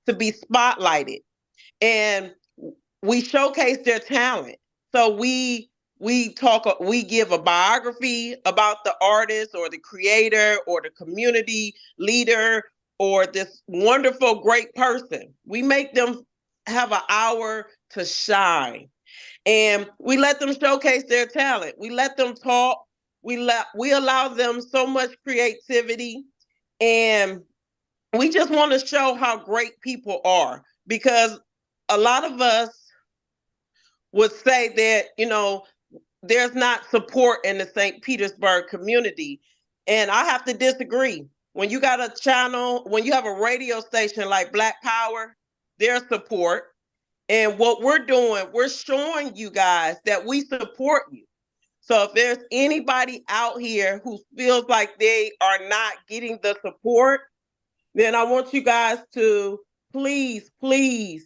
to be spotlighted, and we showcase their talent. So we give a biography about the artist or the creator or the community leader or this wonderful great person. We make them have an hour to shine, and we let them showcase their talent. We let them talk. We allow them so much creativity, and we just want to show how great people are, because a lot of us would say that, there's not support in the St. Petersburg community. And I have to disagree. When you got a channel, when you have a radio station like Black Power, there's support. And what we're doing, we're showing you guys that we support you. So if there's anybody out here who feels like they are not getting the support, then I want you guys to please reach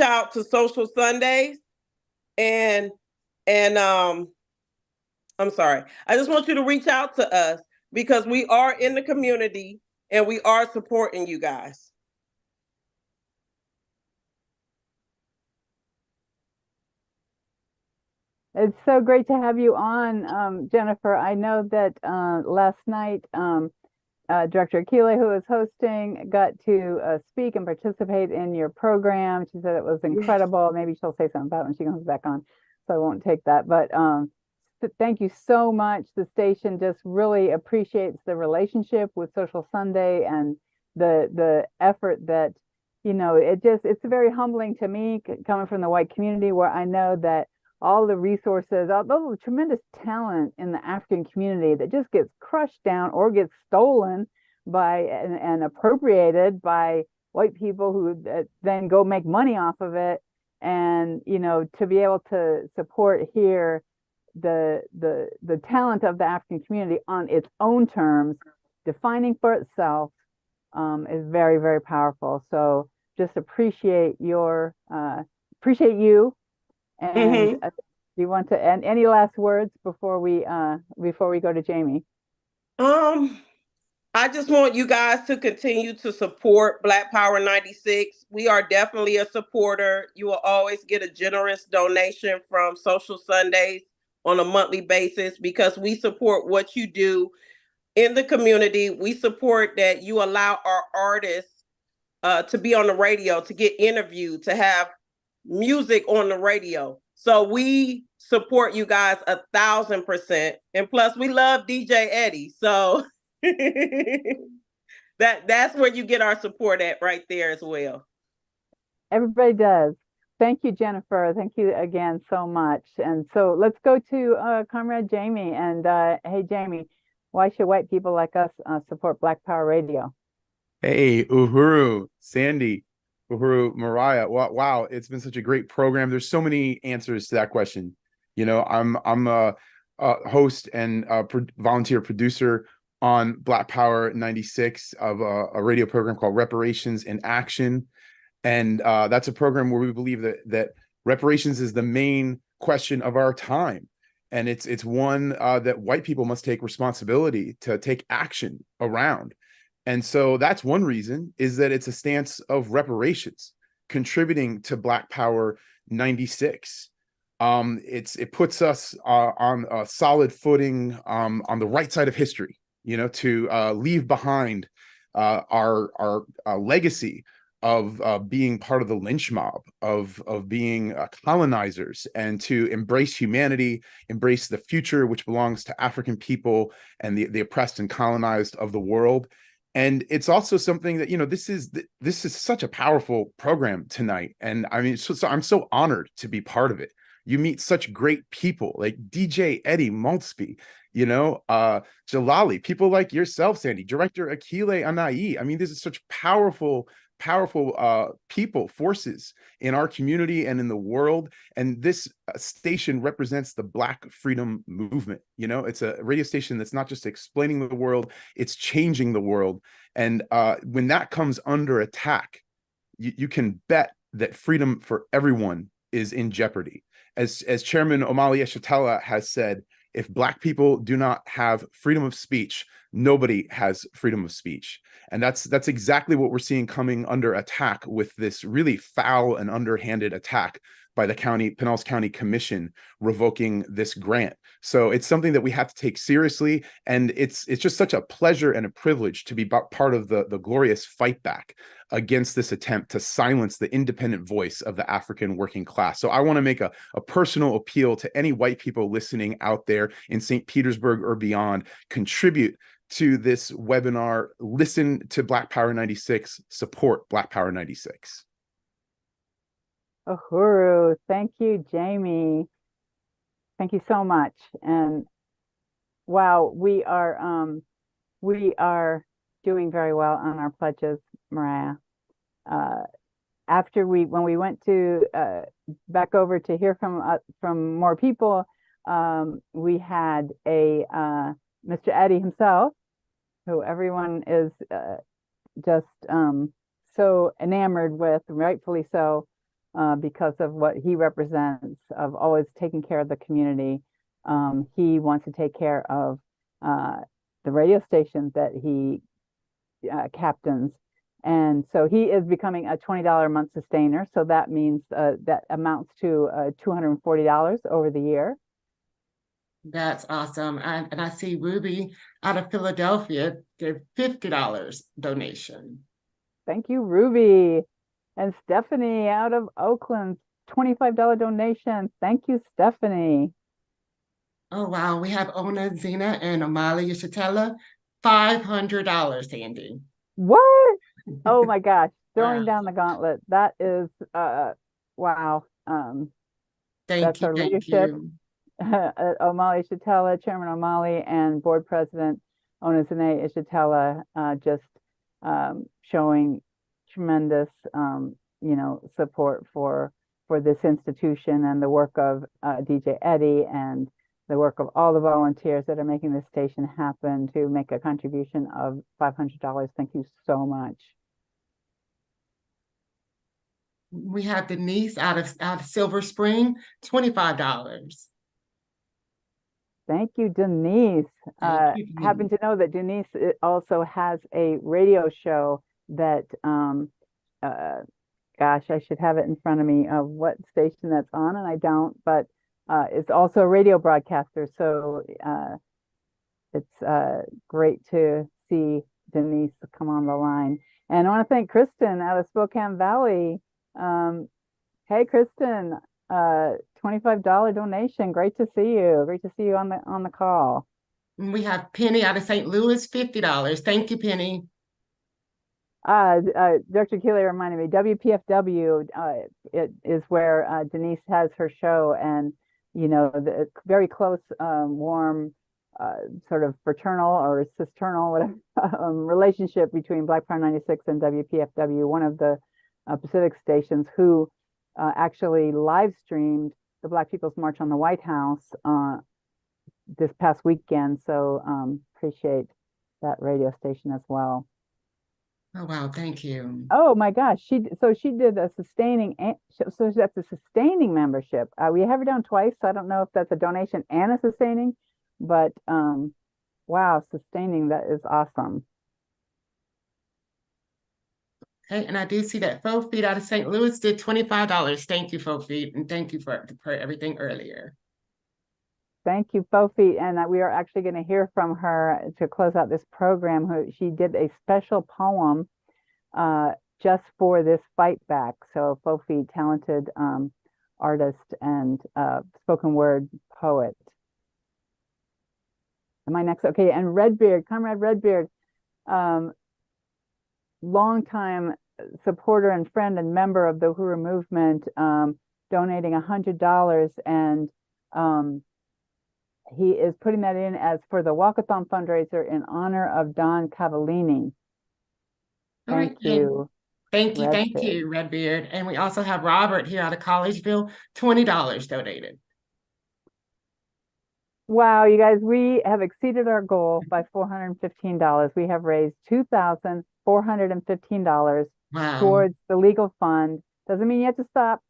out to Social Sundays, and I'm sorry. I just want you to reach out to us, because we are in the community and we are supporting you guys. It's so great to have you on, Jennifer. I know that last night, Director Akile, who was hosting, got to speak and participate in your program. She said it was incredible. Yes. Maybe she'll say something about it when she comes back on, so I won't take that. But thank you so much. The station just really appreciates the relationship with Social Sunday and the effort that, it's very humbling to me, coming from the white community, where I know that all the resources, all the tremendous talent in the African community that just gets crushed down or gets stolen by and appropriated by white people who then go make money off of it. And, to be able to support here the talent of the African community on its own terms, defining for itself, is very, very powerful. So just appreciate you. And do you want to add any last words before we go to Jamie? I just want you guys to continue to support Black Power 96. We are definitely a supporter. You will always get a generous donation from Social Sundays on a monthly basis, because we support what you do in the community. We support that you allow our artists to be on the radio, to get interviewed, to have music on the radio. So we support you guys 1,000%. And plus, we love DJ Eddie. So that's where you get our support at, right there as well. Everybody does. Thank you, Jennifer. Thank you again so much. And so let's go to Comrade Jamie. And hey, Jamie, why should white people like us support Black Power Radio? Hey, Uhuru, Sandy, Uhuru, Mariah. Wow, it's been such a great program. There's so many answers to that question. I'm a host and volunteer producer on Black Power 96 of a radio program called Reparations in Action. And that's a program where we believe that reparations is the main question of our time. And it's one that white people must take responsibility to take action around. And so that's one reason, is that it's a stance of reparations, contributing to Black Power 96. It puts us on a solid footing, on the right side of history, to leave behind our legacy of being part of the lynch mob, of being colonizers, and to embrace humanity, embrace the future which belongs to African people and the oppressed and colonized of the world. And it's also something that, this is such a powerful program tonight. And I mean, so I'm so honored to be part of it. You meet such great people like DJ Eddie Maltzby, Jalali, people like yourself, Sandy, Director Akile Anai. I mean, this is such powerful people, forces in our community and in the world. And this station represents the Black freedom movement. It's a radio station that's not just explaining the world, it's changing the world. And when that comes under attack, you can bet that freedom for everyone is in jeopardy. As Chairman Omali Eshatella has said, if Black people do not have freedom of speech, nobody has freedom of speech. And that's exactly what we're seeing coming under attack with this really foul and underhanded attack by the Pinellas County Commission revoking this grant. So it's something that we have to take seriously, and it's just such a pleasure and a privilege to be part of the glorious fight back against this attempt to silence the independent voice of the African working class. So I want to make a personal appeal to any white people listening out there in St. Petersburg or beyond. Contribute to this webinar, listen to Black Power 96, support Black Power 96. Uhuru, thank you, Jamie. Thank you so much. And wow, we are doing very well on our pledges, Mariah. When we went to back over to hear from more people, we had a Mr. Eddie himself, who everyone is just so enamored with, rightfully so, because of what he represents, of always taking care of the community. He wants to take care of the radio station that he captains. And so he is becoming a $20 a month sustainer. So that means that amounts to $240 over the year. That's awesome. And I see Ruby out of Philadelphia did $50 donation. Thank you, Ruby. And Stephanie out of Oakland, $25 donation. Thank you, Stephanie. Oh, wow. We have Ona, Zena, and Amali Yashatella, $500, Sandy. What? Oh my gosh. Throwing down the gauntlet. That is, wow. Thank you. Leadership. You. Omali Ishatella, Chairman Omali, and Board President Onazane Ishatella, just showing tremendous, support for this institution and the work of DJ Eddie and the work of all the volunteers that are making this station happen to make a contribution of $500. Thank you so much. We have Denise out of Silver Spring, $25. Thank you, Denise. Thank you, Denise. Happen to know that Denise also has a radio show that, gosh, I should have it in front of me of what station that's on, and I don't, but it's also a radio broadcaster. So it's great to see Denise come on the line. And I want to thank Kristen out of Spokane Valley. Hey, Kristen, $25 donation. Great to see you. Great to see you on the call. We have Penny out of St. Louis, $50. Thank you, Penny. Dr. Keeley reminded me, WPFW, it is where Denise has her show, and the very close, warm, sort of fraternal or cisternal whatever relationship between Black Power 96 and WPFW, one of the Pacific stations, who actually live streamed the Black People's March on the White House this past weekend. So appreciate that radio station as well. Oh, wow. Thank you. Oh my gosh. She did a sustaining, so that's a sustaining membership. We have her down twice. So I don't know if that's a donation and a sustaining, but wow, sustaining, that is awesome. Okay, and I do see that Faux Feet out of St. Louis did $25. Thank you, Faux Feet, and thank you for everything earlier. Thank you, Faux Feet. And we are actually going to hear from her to close out this program. She did a special poem just for this fight back. So Faux Feet, talented artist and spoken word poet. Am I next? Okay, and Redbeard, Comrade Redbeard, longtime supporter and friend and member of the Uhuru movement, donating $100, and he is putting that in as for the Walkathon fundraiser in honor of Don Cavallini. Thank you. Thank you, Redbeard. And we also have Robert here out of Collegeville, $20 donated. Wow, you guys, we have exceeded our goal by $415. We have raised $2,415 towards the legal fund. Doesn't mean you have to stop.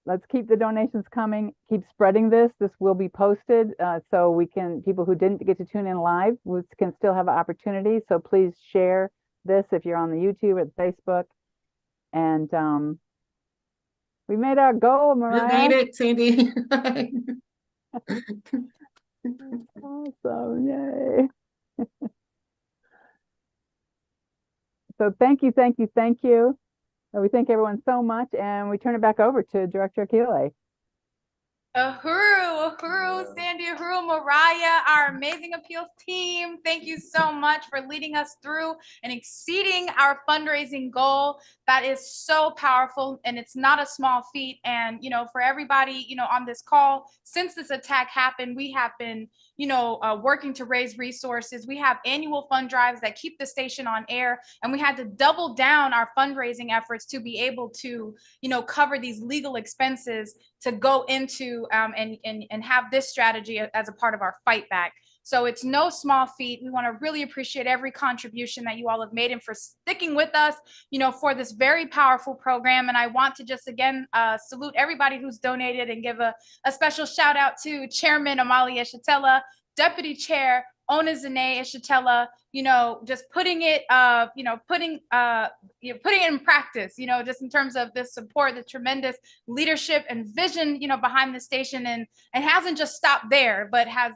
let's keep the donations coming. Keep spreading this. This will be posted, so people who didn't get to tune in live can still have an opportunity. So please share this if you're on the YouTube or the Facebook. And we made our goal, Mariah. You made it, Cindy. Awesome, yay. So thank you, thank you, thank you. We thank everyone so much, and we turn it back over to Director Akile. Uhuru, Sandy, Uhuru, Mariah, our amazing appeals team. Thank you so much for leading us through and exceeding our fundraising goal. That is so powerful, and it's not a small feat. And, for everybody, on this call, since this attack happened, we have been, working to raise resources. We have annual fund drives that keep the station on air, and we had to double down our fundraising efforts to be able to, cover these legal expenses to go into and have this strategy as a part of our fight back. So it's no small feat. We want to really appreciate every contribution that you all have made and for sticking with us, for this very powerful program. And I want to just again salute everybody who's donated and give a special shout out to Chairman Amalia Shatella, Deputy Chair Ona Zane Shatella, just putting it in practice, just in terms of this support, the tremendous leadership and vision, behind the station, and hasn't just stopped there, but has,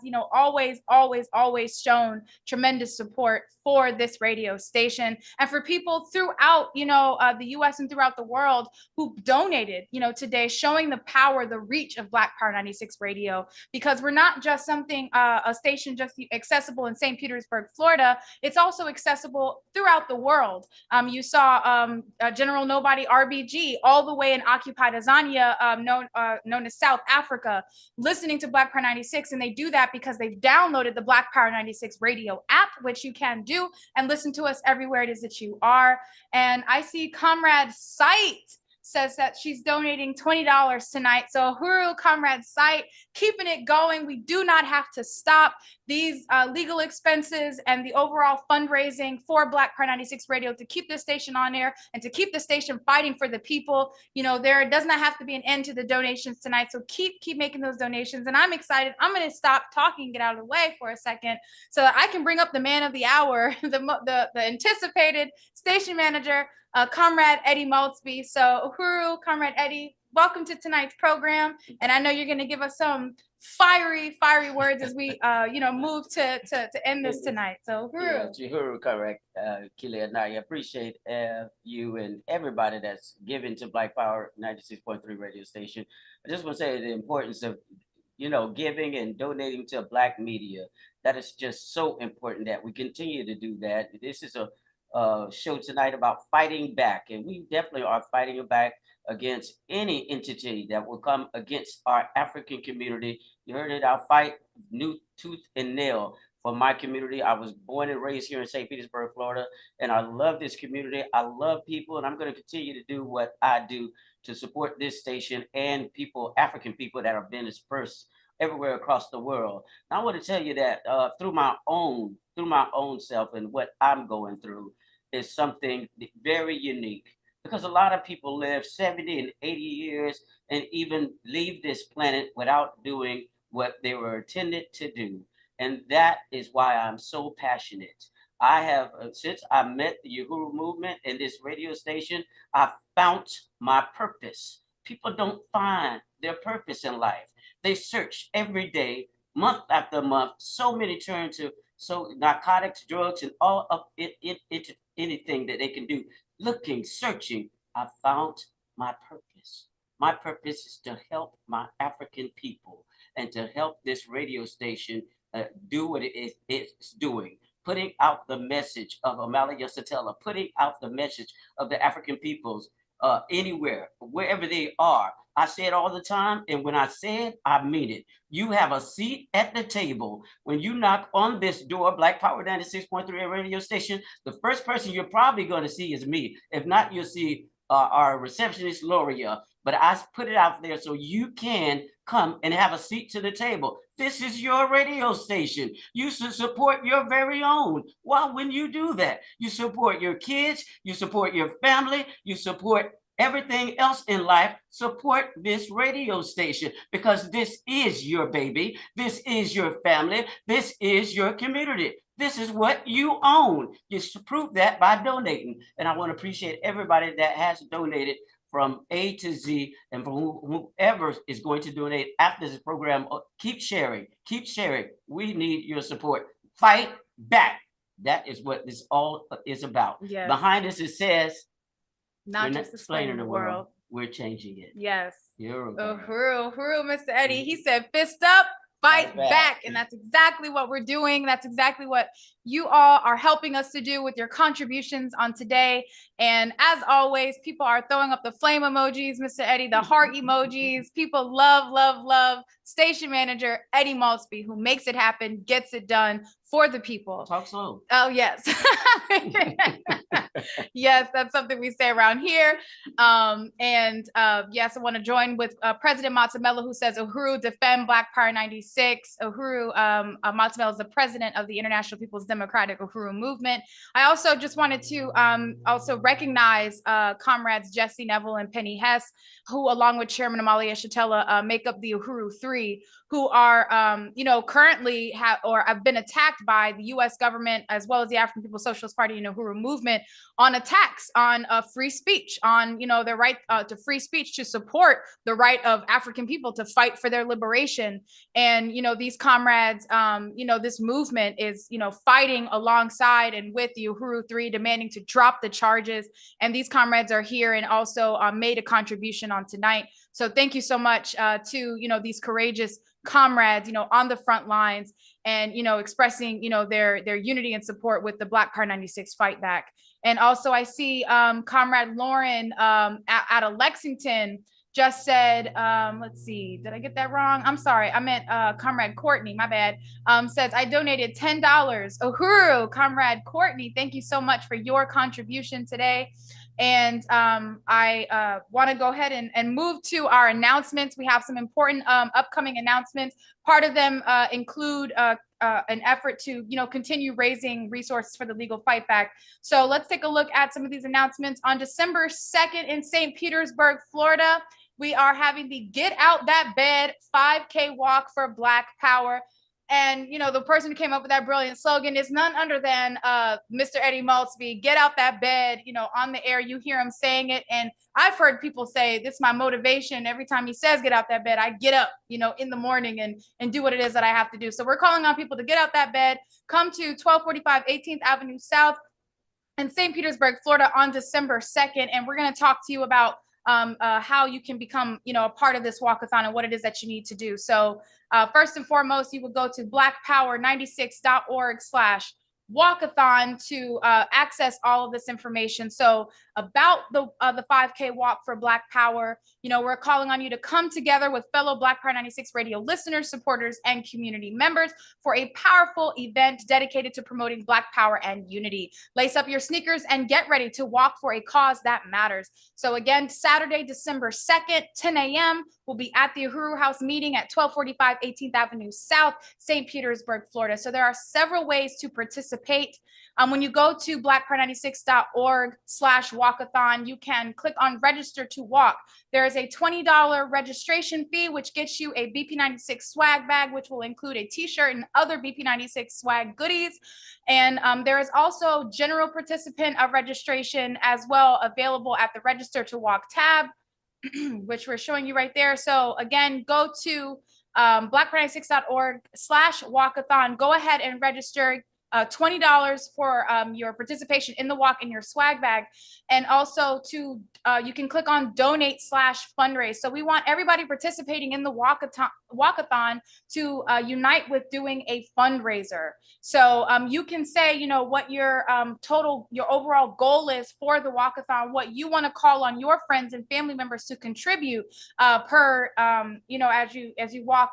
always shown tremendous support for this radio station and for people throughout, the U.S. and throughout the world who donated, today, showing the power, the reach of Black Power 96 Radio, because we're not just something, a station just accessible in St. Petersburg, Florida. It's also accessible throughout the world. You saw General Nobody RBG all the way in occupied Azania, known as South Africa, listening to Black Power 96, and they do that because they've downloaded the Black Power 96 radio app, which you can do and listen to us everywhere it is that you are. And I see Comrade Sight says that she's donating $20 tonight. So Uhuru, Comrade Sight, keeping it going. We do not have to stop. These legal expenses and the overall fundraising for Black Power 96 Radio to keep this station on air and to keep the station fighting for the people. There does not have to be an end to the donations tonight. So keep making those donations. And I'm excited. I'm going to stop talking and get out of the way for a second so that I can bring up the man of the hour, the anticipated station manager, Comrade Eddie Maltzby. So Uhuru, Comrade Eddie, welcome to tonight's program. And I know you're going to give us some fiery words as we, move to end this tonight. So Uhuru. Yeah, Uhuru, correct. Kili and I appreciate you and everybody that's given to Black Power 96.3 radio station. I just want to say the importance of, giving and donating to Black media. That is just so important that we continue to do that. This is a show tonight about fighting back, and we definitely are fighting back against any entity that will come against our African community. You heard it, I'll fight tooth and nail for my community. I was born and raised here in St. Petersburg, Florida, and I love this community. I love people, and I'm going to continue to do what I do to support this station and people, African people that have been dispersed everywhere across the world. Now, I want to tell you that through my own self and what I'm going through is something very unique, because a lot of people live 70 and 80 years and even leave this planet without doing what they were intended to do. And that is why I'm so passionate. I have, since I met the Uhuru movement and this radio station, I found my purpose. People don't find their purpose in life. They search every day, month after month. So many turn to narcotics, drugs, and all of it, anything that they can do. Looking, searching, I found my purpose. My purpose is to help my African people and to help this radio station do what it's doing. Putting out the message of Amalia Satella, putting out the message of the African peoples anywhere, wherever they are. I say it all the time, and when I say it, I mean it. You have a seat at the table. When you knock on this door, Black Power 96.3 radio station, the first person you're probably going to see is me. If not, you'll see our receptionist, Loria. But I put it out there so you can come and have a seat to the table. This is your radio station. You should support your very own. Why wouldn't you do that? You support your kids, you support your family, you support everything else in life, support this radio station, because this is your baby. This is your family. This is your community. This is what you own. Just prove that by donating. And I want to appreciate everybody that has donated from A to Z, and from whoever is going to donate after this program. Keep sharing. Keep sharing. We need your support. Fight back. That is what this all is about. Yes. Behind us, it says, not just explaining the world. We're changing it. Yes. Uhuru, Mr. Eddie. He said, fist up, fight back. And that's exactly what we're doing. That's exactly what you all are helping us to do with your contributions on today. And as always, people are throwing up the flame emojis, Mr. Eddie, the heart emojis. People love, love, love station manager Eddie Maltsby, who makes it happen, gets it done for the people. Talk slow. Oh, yes. Yes, that's something we say around here. Yes, I want to join with President Matamela, who says, Uhuru, defend Black Power 96. Uhuru, Matamela is the president of the International People's Democratic Uhuru Movement. I also just wanted to also recognize comrades Jesse Neville and Penny Hess, who, along with Chairman Amalia Shatella, make up the Uhuru Three, who are, currently have been attacked by the U.S. government, as well as the African People's Socialist Party and Uhuru Movement, on attacks on free speech, on, their right to free speech, to support the right of African people to fight for their liberation. And, these comrades, this movement is, fighting alongside and with the Uhuru Three, demanding to drop the charges. And these comrades are here and also made a contribution on tonight. So thank you so much to, these courageous comrades, on the front lines, and, expressing, their unity and support with the Black Power 96 fight back. And also I see Comrade Lauren out of Lexington just said, let's see, did I get that wrong? I'm sorry, I meant Comrade Courtney, my bad, says, I donated $10. Uhuru, Comrade Courtney, thank you so much for your contribution today. And I want to go ahead and move to our announcements. We have some important upcoming announcements. Part of them include an effort to, continue raising resources for the legal fight back. So let's take a look at some of these announcements. On December 2nd in St. Petersburg, Florida, we are having the Get Out That Bed 5K walk for Black Power. And, the person who came up with that brilliant slogan is none other than Mr. Eddie Maltsby. Get out that bed, on the air, you hear him saying it. And I've heard people say, this is my motivation. Every time he says, get out that bed, I get up, in the morning and do what it is that I have to do. So we're calling on people to get out that bed, come to 1245 18th Avenue South in St. Petersburg, Florida on December 2nd. And we're going to talk to you about how you can become, a part of this walkathon and what it is that you need to do. So first and foremost, you would go to blackpower96.org/walkathon to access all of this information. So about the 5K walk for Black Power, we're calling on you to come together with fellow Black Power 96 radio listeners, supporters, and community members for a powerful event dedicated to promoting Black Power and unity. Lace up your sneakers and get ready to walk for a cause that matters. So again, Saturday, December 2nd, 10 a.m., we'll be at the Uhuru House meeting at 1245 18th Avenue South, St. Petersburg, Florida. So there are several ways to participate. When you go to blackpower96.org/walkathon, you can click on register to walk. There is a $20 registration fee, which gets you a BP96 swag bag, which will include a t-shirt and other BP96 swag goodies. And there is also general participant registration as well available at the register to walk tab, which we're showing you right there. So again, go to blackpower96.org/walkathon. Go ahead and register. $20 for your participation in the walk in your swag bag. And also to you can click on donate/fundraise. So we want everybody participating in the walkathon to unite with doing a fundraiser. So you can say, what your your overall goal is for the walkathon, what you want to call on your friends and family members to contribute per as you walk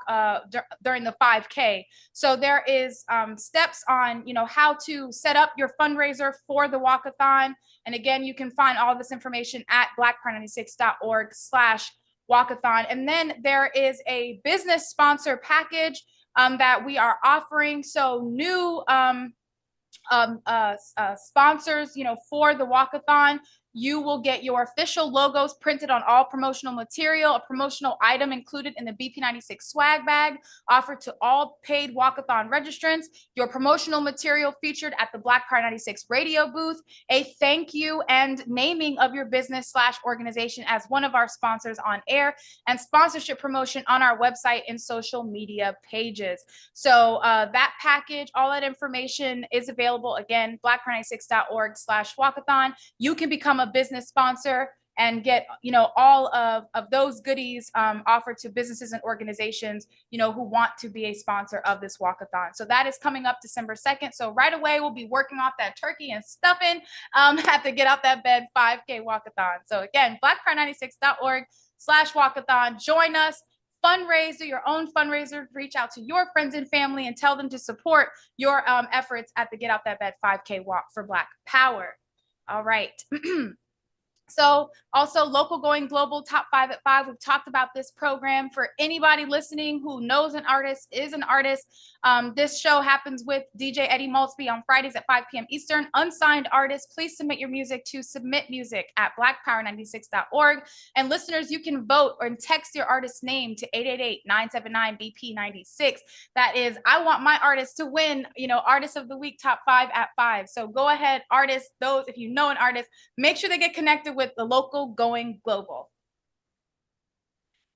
during the 5K. So there is steps on how to set up your fundraiser for the walkathon. And again, you can find all this information at blackpower96.org/walkathon. And then there is a business sponsor package that we are offering. So new sponsors, for the walkathon, you will get your official logos printed on all promotional material, a promotional item included in the BP96 swag bag offered to all paid walkathon registrants, your promotional material featured at the Black Power 96 radio booth, a thank you and naming of your business / organization as one of our sponsors on air, and sponsorship promotion on our website and social media pages. So that package, all that information is available again, blackpower96.org/walkathon. You can become a business sponsor and get, all of those goodies offered to businesses and organizations, who want to be a sponsor of this walkathon. So that is coming up December 2nd. So right away, we'll be working off that turkey and stuffing at the Get Out That Bed 5K walkathon. So again, blackpower96.org/walkathon. Join us. Fundraiser, your own fundraiser, reach out to your friends and family and tell them to support your efforts at the Get Out That Bed 5K walk for Black Power. All right. So also local going global, top 5 at 5. We've talked about this program. For anybody listening who knows an artist, is an artist, this show happens with DJ Eddie Maltsby on Fridays at 5 p.m. Eastern. Unsigned artists, please submit your music to submitmusic@blackpower96.org. And listeners, you can vote or text your artist's name to 888-979-BP96. That is, I want my artist to win, Artist of the Week, top 5 at 5. So go ahead, artists, those, if you know an artist, make sure they get connected with the local going global.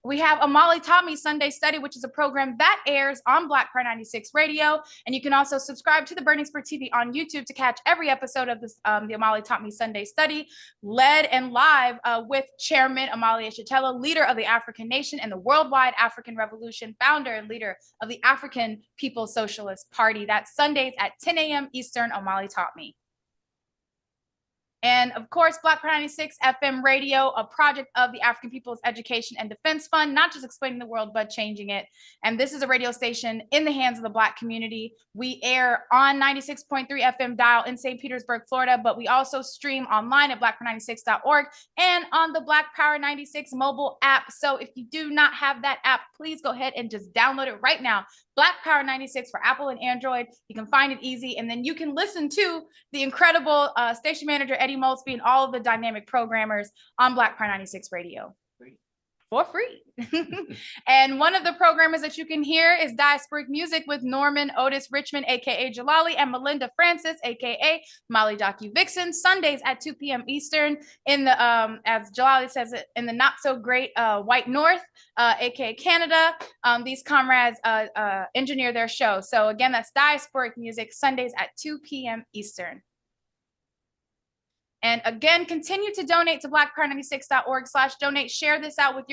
We have Amali Taught Me Sunday Study, which is a program that airs on Black Power 96 Radio. And you can also subscribe to the Burning Spur TV on YouTube to catch every episode of this, the Amali Taught Me Sunday Study, led and live with Chairman Amali Eshitela, leader of the African Nation and the Worldwide African Revolution, founder and leader of the African People's Socialist Party. That's Sundays at 10 a.m. Eastern, Amali Taught Me. And of course, Black Power 96 FM Radio, a project of the African People's Education and Defense Fund, not just explaining the world, but changing it. And this is a radio station in the hands of the Black community. We air on 96.3 FM dial in St. Petersburg, Florida, but we also stream online at blackpower96.org and on the Black Power 96 mobile app. So if you do not have that app, please go ahead and just download it right now. Black Power 96 for Apple and Android. You can find it easy. And then you can listen to the incredible station manager, Eddie Maltsby, and all of the dynamic programmers on Black Power 96 Radio. For free. And one of the programmers that you can hear is Diasporic Music with Norman Otis Richmond, aka Jalali, and Melinda Francis, aka Molly Docu Vixen, Sundays at 2 p.m. Eastern in the, as Jalali says it, in the not so great White North, aka Canada. These comrades engineer their show. So again, that's Diasporic Music, Sundays at 2 p.m. Eastern. And again, continue to donate to blackpower96.org/donate. Share this out with your